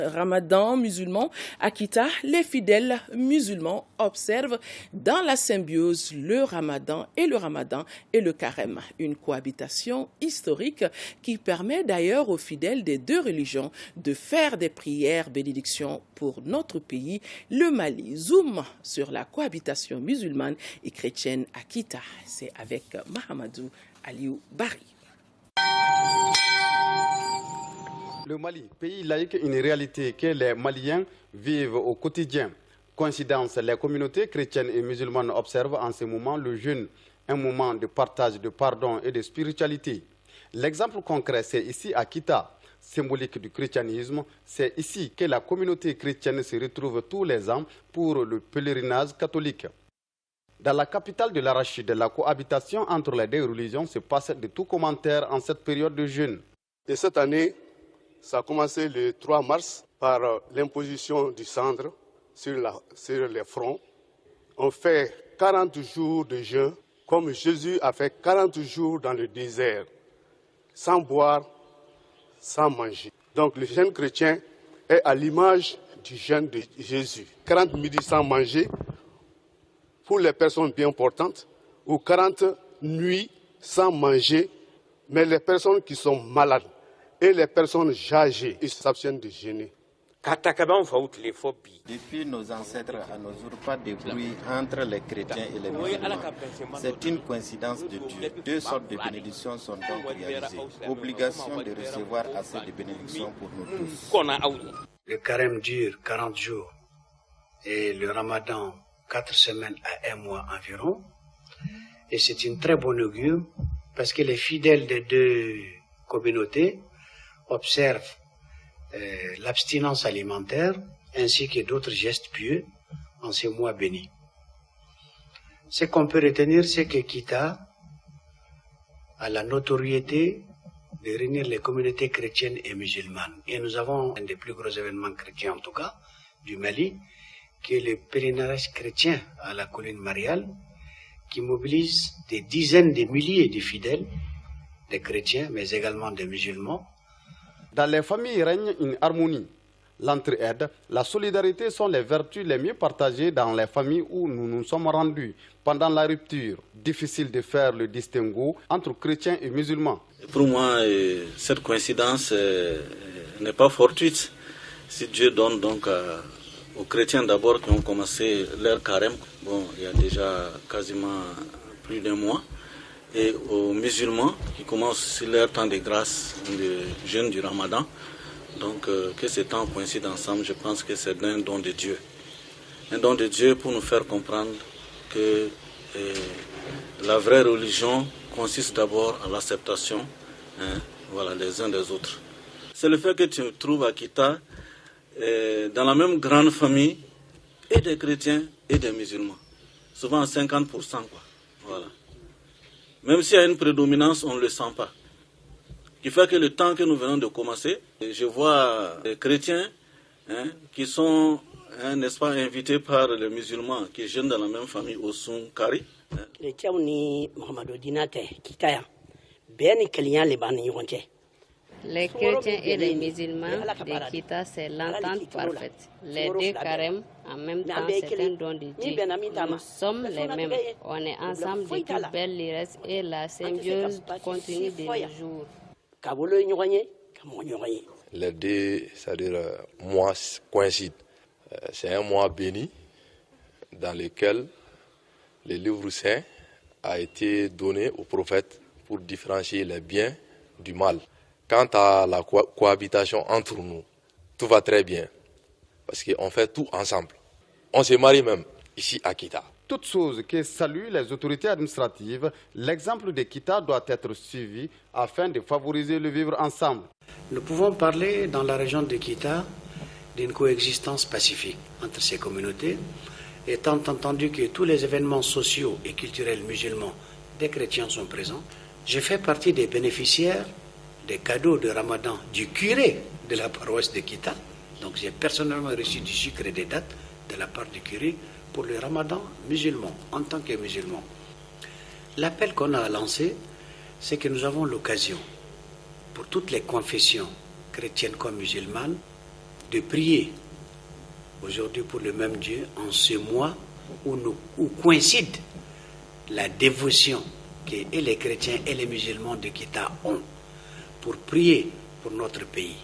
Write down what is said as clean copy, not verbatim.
Ramadan musulman, à Kita, les fidèles musulmans observent dans la symbiose le Ramadan et le carême, une cohabitation historique qui permet d'ailleurs aux fidèles des deux religions de faire des prières bénédictions pour notre pays, le Mali. Zoom sur la cohabitation musulmane et chrétienne à Kita. C'est avec Mahamadou Aliou Bari. Le Mali, pays laïque, une réalité que les Maliens vivent au quotidien. Coïncidence, les communautés chrétiennes et musulmanes observent en ce moment le jeûne, un moment de partage, de pardon et de spiritualité. L'exemple concret, c'est ici à Kita, symbolique du christianisme. C'est ici que la communauté chrétienne se retrouve tous les ans pour le pèlerinage catholique. Dans la capitale de l'Arachide, la cohabitation entre les deux religions se passe de tout commentaire en cette période de jeûne. Et cette année, ça a commencé le 3 mars par l'imposition du cendre sur les fronts. On fait 40 jours de jeûne, comme Jésus a fait 40 jours dans le désert, sans boire, sans manger. Donc le jeûne chrétien est à l'image du jeûne de Jésus. 40 midis sans manger pour les personnes bien portantes, ou 40 nuits sans manger, mais les personnes qui sont malades et les personnes âgées, ils s'abstiennent de jeûner. Depuis nos ancêtres à nos jours, pas de bruit entre les chrétiens et les musulmans. C'est une coïncidence de Dieu. Deux sortes de bénédictions sont donc réalisées. Obligation de recevoir assez de bénédictions pour nous tous. Le carême dure 40 jours et le ramadan 4 semaines à 1 mois environ. Et c'est une très bonne augure parce que les fidèles des deux communautés observent l'abstinence alimentaire ainsi que d'autres gestes pieux en ces mois bénis. Ce qu'on peut retenir, c'est que Kita a la notoriété de réunir les communautés chrétiennes et musulmanes. Et nous avons un des plus gros événements chrétiens, en tout cas, du Mali, qui est le pèlerinage chrétien à la colline Mariale, qui mobilise des dizaines de milliers de fidèles, des chrétiens, mais également des musulmans. Dans les familles règne une harmonie. L'entraide, la solidarité sont les vertus les mieux partagées dans les familles où nous nous sommes rendus pendant la rupture. Difficile de faire le distinguo entre chrétiens et musulmans. Pour moi, cette coïncidence n'est pas fortuite. Si Dieu donne donc aux chrétiens d'abord qui ont commencé leur carême, il y a déjà quasiment plus d'un mois, et aux musulmans qui commencent leur temps de grâce, de jeûne du Ramadan. Donc que ces temps coïncident ensemble, je pense que c'est un don de Dieu. Un don de Dieu pour nous faire comprendre que la vraie religion consiste d'abord à l'acceptation des uns des autres. C'est le fait que tu te trouves à Kita dans la même grande famille et des chrétiens et des musulmans. Souvent à 50%. Voilà. Même s'il y a une prédominance, on ne le sent pas. Ce qui fait que le temps que nous venons de commencer, je vois les chrétiens qui sont, n'est-ce pas, invités par les musulmans qui jeûnent dans la même famille au Sunkari. Les chrétiens et les musulmans de Kita, c'est l'entente parfaite. Les deux carèmes, en même temps, c'est un don de Dieu. Nous sommes les mêmes. On est ensemble depuis belle lurette et la symbiose continue de nos jours. Les deux, c'est-à-dire mois coïncident. C'est un mois béni dans lequel le livre saint a été donné aux prophètes pour différencier les biens du mal. Quant à la cohabitation entre nous, tout va très bien parce qu'on fait tout ensemble. On se marie même ici à Kita. Toute chose que saluent les autorités administratives, l'exemple de Kita doit être suivi afin de favoriser le vivre ensemble. Nous pouvons parler dans la région de Kita d'une coexistence pacifique entre ces communautés, étant entendu que tous les événements sociaux et culturels musulmans des chrétiens sont présents. Je fais partie des bénéficiaires des cadeaux de Ramadan du curé de la paroisse de Kita. Donc j'ai personnellement reçu du sucre et des dattes de la part du curé pour le Ramadan musulman, en tant que musulman. L'appel qu'on a lancé, c'est que nous avons l'occasion, pour toutes les confessions, chrétiennes comme musulmanes, de prier aujourd'hui pour le même Dieu en ce mois où coïncide la dévotion que et les chrétiens et les musulmans de Kita ont pour prier pour notre pays.